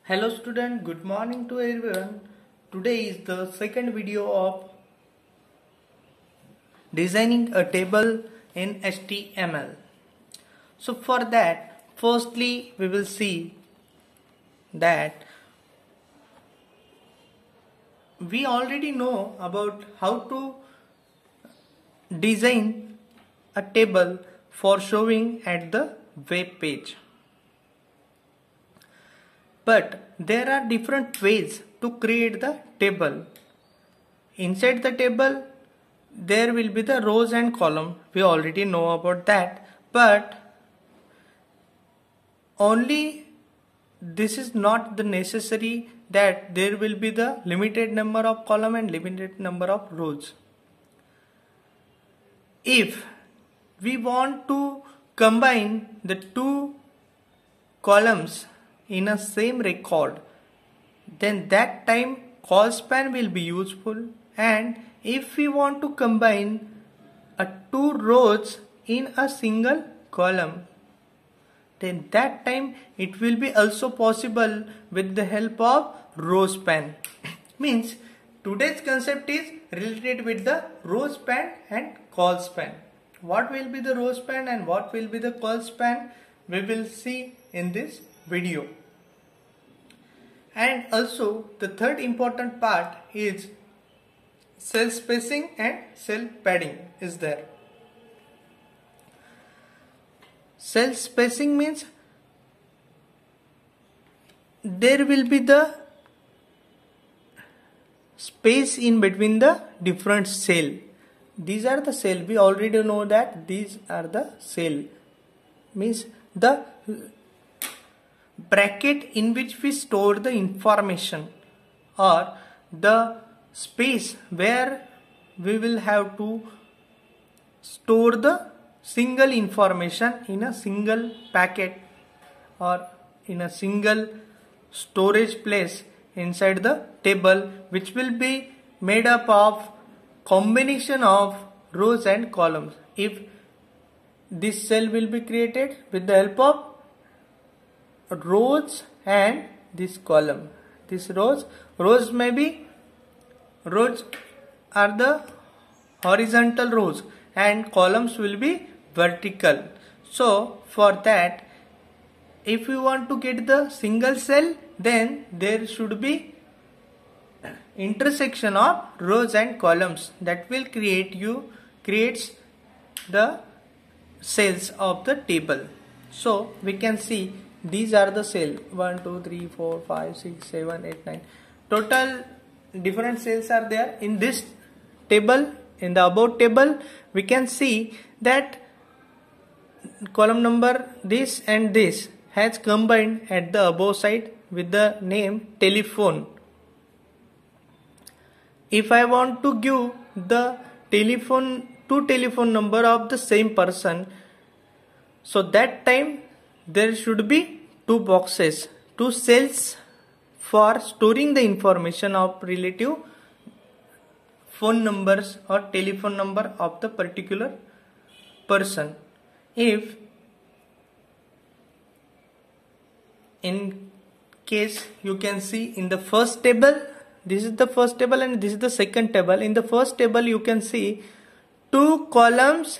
Hello student, good morning to everyone. Today is the second video of designing a table in HTML. So for that, firstly we will see that we already know about how to design a table for showing at the web page. But there are different ways to create the table. Inside the table there will be the rows and column. We already know about that, but only this is not the necessary that there will be the limited number of column and limited number of rows. If we want to combine the two columns in a same record, then that time call span will be useful. And if we want to combine two rows in a single column, then that time it will be also possible with the help of row span. Means today's concept is related with the row span and call span. What will be the row span and what will be the call span, we will see in this video. And also the third important part is cell spacing and cell padding is there. Cell spacing means there will be the space in between the different cell. These are the cell. We already know that these are the cell. Means the bracket in which we store the information, or the space where we will have to store the single information in a single packet or in a single storage place inside the table, which will be made up of combination of rows and columns. If this cell will be created with the help of rows and this column. This rows may be, rows are the horizontal rows and columns will be vertical. So for that, if you want to get the single cell, then there should be intersection of rows and columns that will creates the cells of the table. So we can see these are the cell 1 2 3 4 5 6 7 8 9. Total different cells are there in this table. In the above table we can see that column number this and this has combined at the above side with the name telephone. If I want to give the two telephone number of the same person, so that time there should be two boxes, two cells for storing the information of relative phone numbers or telephone number of the particular person. If in case you can see in the first table, this is the first table and this is the second table. In the first table you can see two columns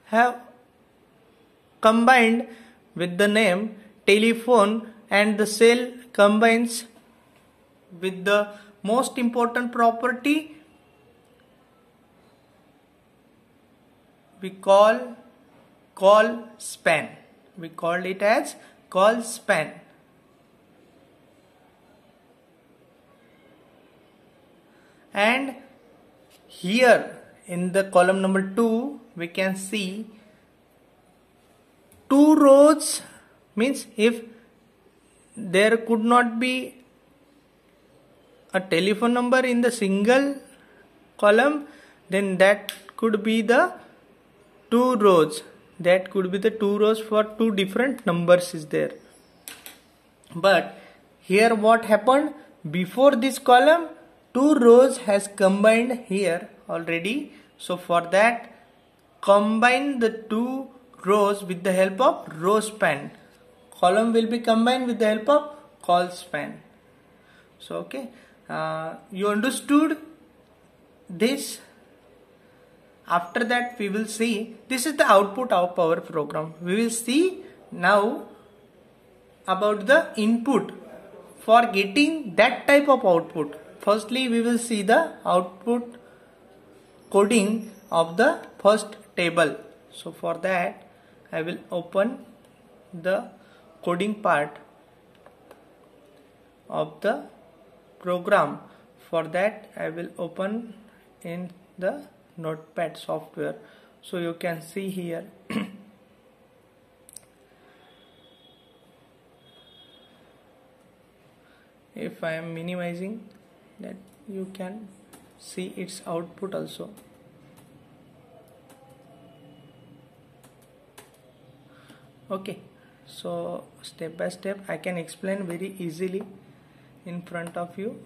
have combined with the name telephone, and the cell combines with the most important property we call span. We call it as call span. And here in the column number 2 we can see two rows. Means if there could not be a telephone number in the single column, then that could be the two rows. That could be the two rows for two different numbers is there. But here what happened, before this column two rows has combined here already. So for that, combine the two rows with the help of row span. Column will be combined with the help of call span. So okay, you understood this. After that we will see, this is the output of our program. We will see now about the input for getting that type of output. Firstly we will see the output coding of the first table. So for that I will open the coding part of the program. For that I will open in the Notepad software, so you can see here if I am minimizing that, you can see its output also. Okay, so step by step I can explain very easily in front of you.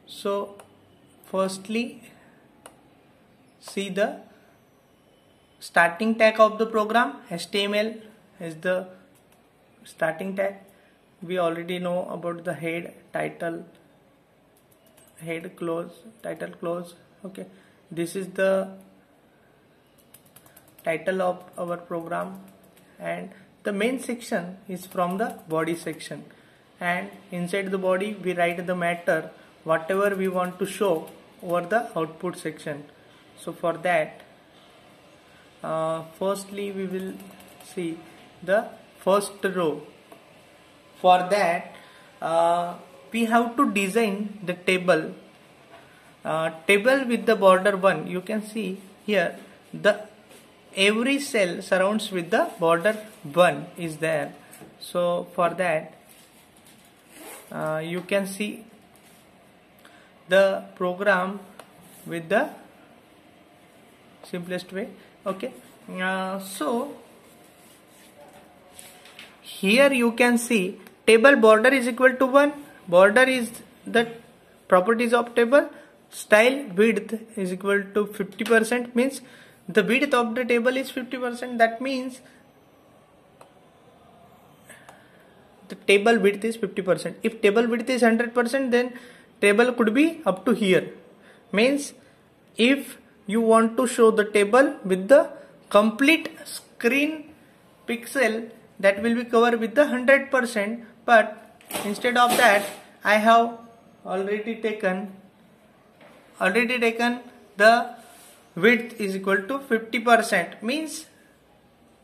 So firstly, see the starting tag of the program. HTML is the starting tag. We already know about the head, title, head, close, title, close. Okay, this is the title of our program, and the main section is from the body section, and inside the body we write the matter whatever we want to show over the output section. So for that, firstly we will see the first row. For that we have to design the table with the border 1. You can see here the every cell surrounds with the border 1 is there. So for that you can see the program with the simplest way. Okay, so here you can see table border is equal to 1. Border is the properties of table. Style width is equal to 50%, means the width of the table is 50%. That means the table width is 50%. If table width is 100%, then table could be up to here. Means if you want to show the table with the complete screen pixel, that will be covered with the 100%, but instead of that I have already taken the width is equal to 50%, means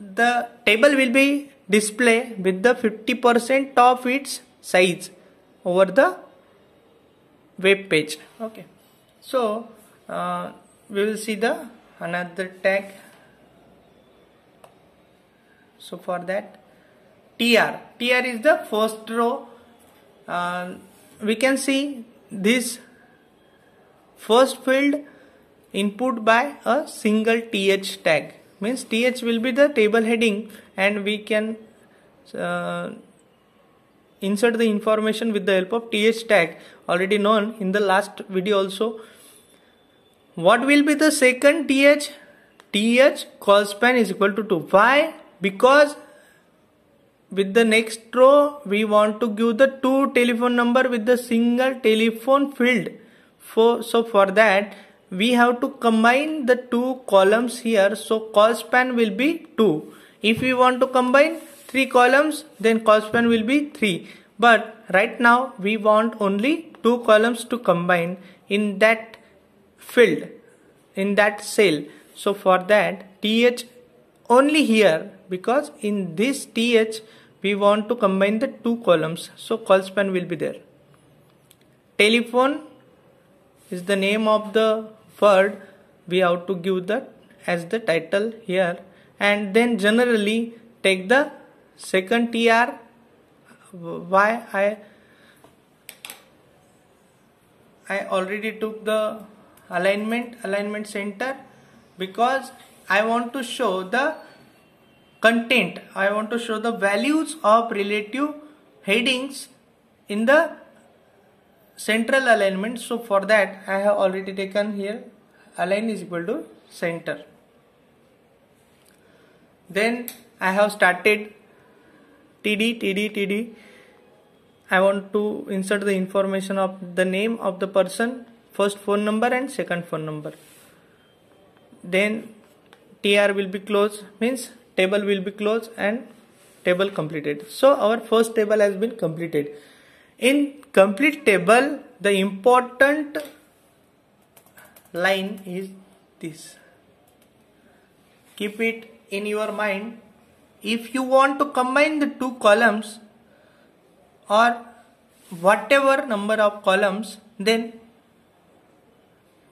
the table will be display with the 50% of its size over the web page. Okay, so we will see the another tag. So for that, TR is the first row. We can see this first field input by a single th tag, means th will be the table heading, and we can insert the information with the help of th tag, already known in the last video also. What will be the second th? Th call span is equal to 2. Why? Because with the next row we want to give the two telephone number with the single telephone field. So for that we have to combine the two columns here. So call span will be 2. If we want to combine 3 columns, then call span will be 3. But right now we want only 2 columns to combine in that field, in that cell. So for that th only here, because in this th we want to combine the 2 columns. So call span will be there. Telephone is the name of the word. We have to give that as the title here, and then generally take the second tr. Why I already took the alignment center, because I want to show the content. I want to show the values of relative headings in the central alignment. So for that I have already taken here align is equal to center. Then I have started td I want to insert the information of the name of the person, first phone number and second phone number. Then TR will be closed, means table will be closed and table completed. So our first table has been completed. In complete table, the important line is this. Keep it in your mind. If you want to combine the two columns or whatever number of columns, then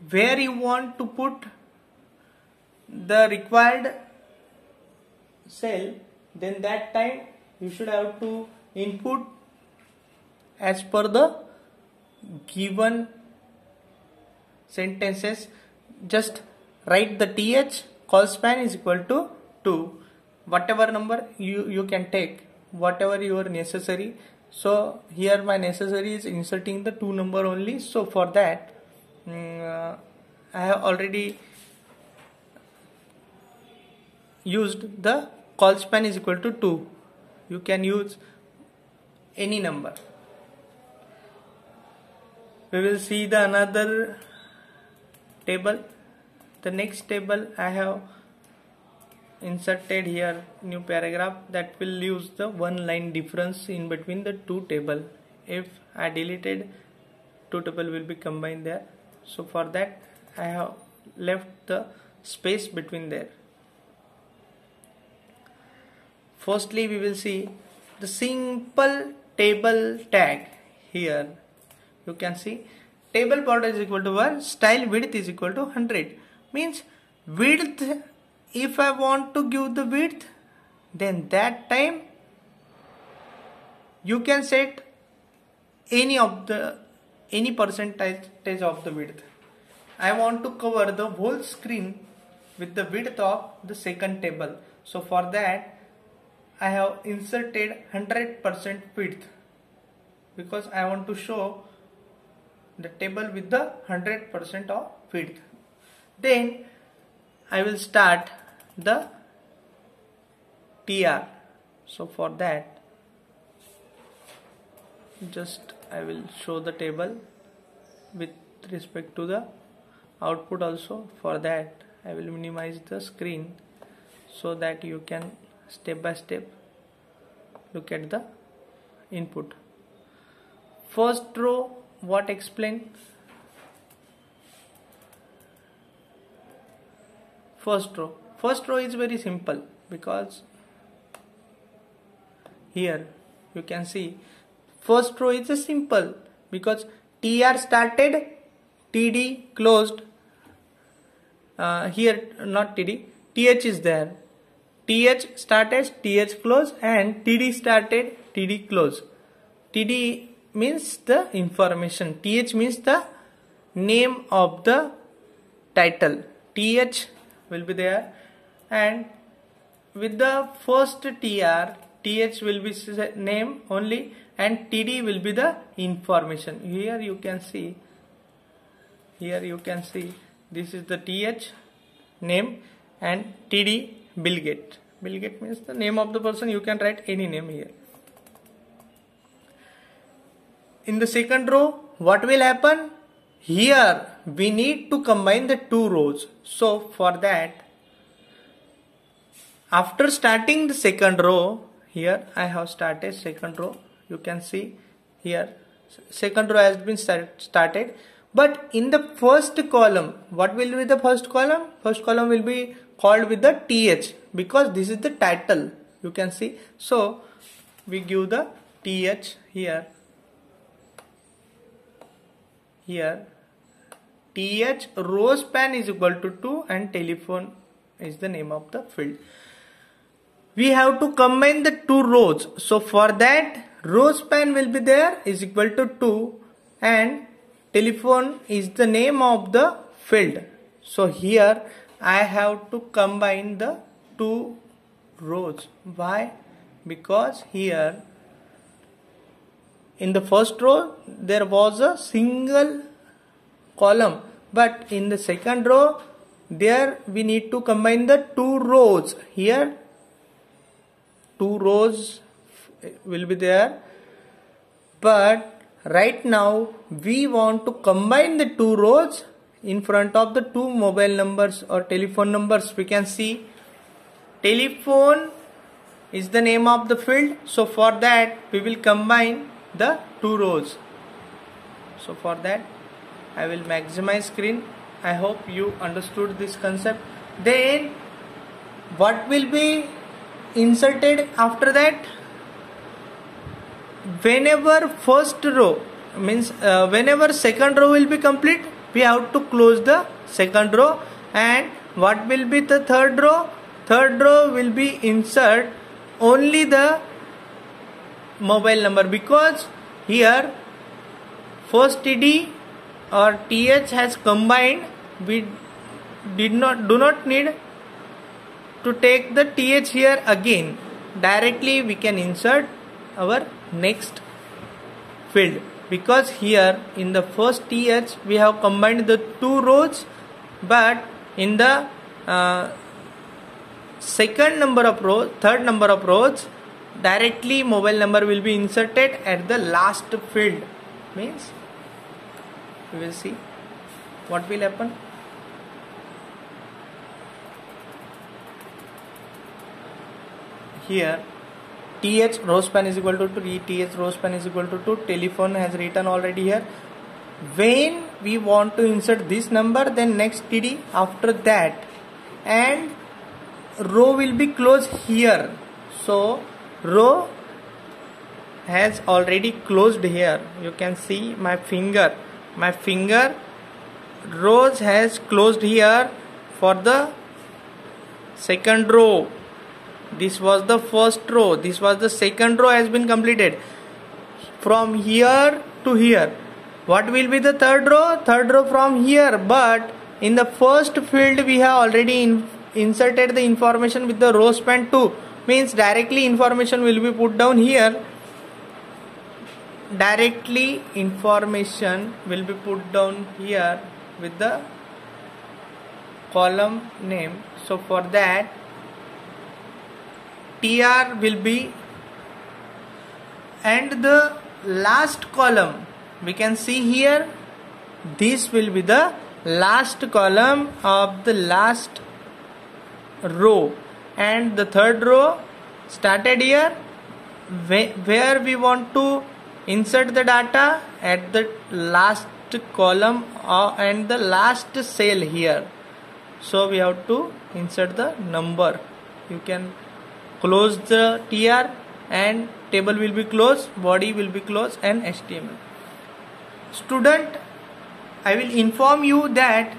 where you want to put the required cell, then that time you should have to input as per the given sentences. Just write the th call span is equal to 2. Whatever number you can take, whatever your necessary. So here my necessary is inserting the 2 number only. So for that I have already used the call span is equal to 2. You can use any number. We will see the another table. The next table I have inserted here new paragraph that will use the one line difference in between the two table. If I deleted, two table will be combined there. So for that I have left the space between there. Firstly we will see the simple table tag. Here you can see table border is equal to 1, style width is equal to 100. Means width, if I want to give the width, then that time you can set any percentage of the width. I want to cover the whole screen with the width of the second table. So for that I have inserted 100% width, because I want to show the table with the 100% of width. Then I will start the TR. So for that just I will show the table with respect to the output also. For that I will minimize the screen so that you can step by step look at the input. First row, what explain? First row is very simple, because here you can see first row is a simple, because TR started, TD closed. Here not TD, TH is there. TH started, TH closed, and TD started, TD closed. TD means the information, TH means the name of the title. TH will be there, and with the first TR, TH will be name only and TD will be the information. Here you can see this is the TH name and TD Bill Gates. Bill Gates means the name of the person. You can write any name here. In the second row, what will happen? Here we need to combine the two rows. So for that, after starting the second row, here I have started second row. You can see here second row has been started. But in the first column, what will be the first column? First column will be called with the TH, because this is the title. You can see. So we give the TH here. Here TH row span is equal to 2 and telephone is the name of the field. We have to combine the two rows. So for that, row span will be there is equal to 2 and telephone is the name of the field. So here I have to combine the two rows. Why? Because here in the first row there was a single column, but in the second row there we need to combine the two rows. Here two rows will be there, but right now we want to combine the two rows in front of the two mobile numbers or telephone numbers. We can see telephone is the name of the field, so for that we will combine the two rows. So for that I will maximize screen. I hope you understood this concept. Then what will be inserted after that? Whenever first row means whenever second row will be complete, we have to close the second row. And what will be the third row? Third row will be insert only the mobile number, because here first TD or TH has combined. We do not need to take the TH here again. Directly we can insert our next field, because here in the first TH we have combined the two rows, but in the second number of rows, third number of rows, directly mobile number will be inserted at the last field. Means we will see what will happen. Here TH row span is equal to 2, TH row span is equal to 2, telephone has written already here. When we want to insert this number, then next TD after that, and row will be closed here. So row has already closed here. You can see my finger rows has closed here for the second row. This was the first row, this was the second row has been completed. From here to here, what will be the third row? Third row from here, but in the first field we have already inserted the information with the row span 2, means directly information will be put down here. Directly information will be put down here with the column name. So for that TR will be, and the last column we can see here, this will be the last column of the last row, and the third row started here where we want to insert the data at the last column and the last cell here. So we have to insert the number. You can close the TR and table will be closed, body will be closed, and HTML. Student, I will inform you that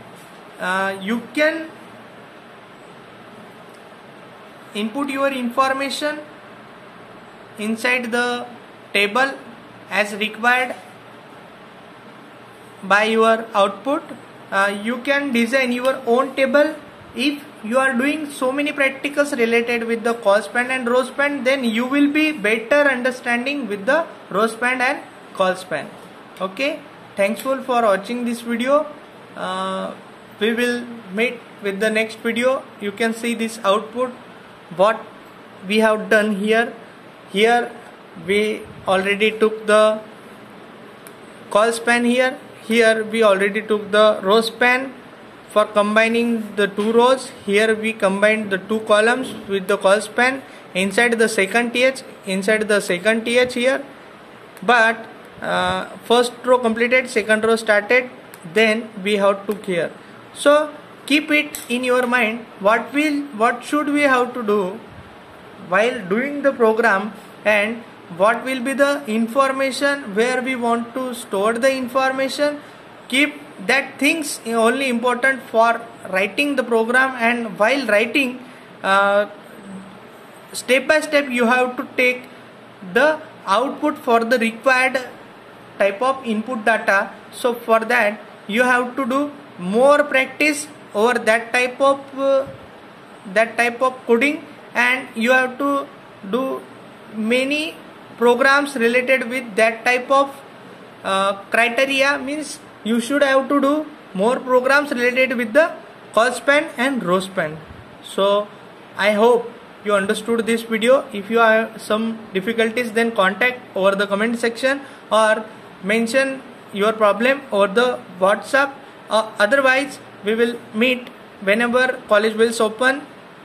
you can input your information inside the table as required by your output. You can design your own table. If you are doing so many practicals related with the call span and row span, then you will be better understanding with the row span and call span. Okay, thankful for watching this video. We will meet with the next video. You can see this output, what we have done here. Here we already took the call span here. Here we already took the row span for combining the two rows. Here we combined the two columns with the call span inside the second TH, here. But first row completed, second row started, then we have to here. So keep it in your mind, what should we have to do while doing the program, and what will be the information where we want to store the information. Keep that things only important for writing the program, and while writing step by step you have to take the output for the required type of input data. So for that you have to do more practice over that type of coding, and you have to do many programs related with that type of criteria. Means you should have to do more programs related with the call span and row span. So I hope you understood this video. If you have some difficulties, then contact over the comment section or mention your problem over the WhatsApp. Otherwise, we will meet whenever college will open.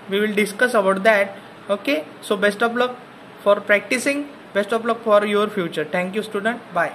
We will discuss about that. Okay, so best of luck for practicing. Best of luck for your future. Thank you, student. Bye.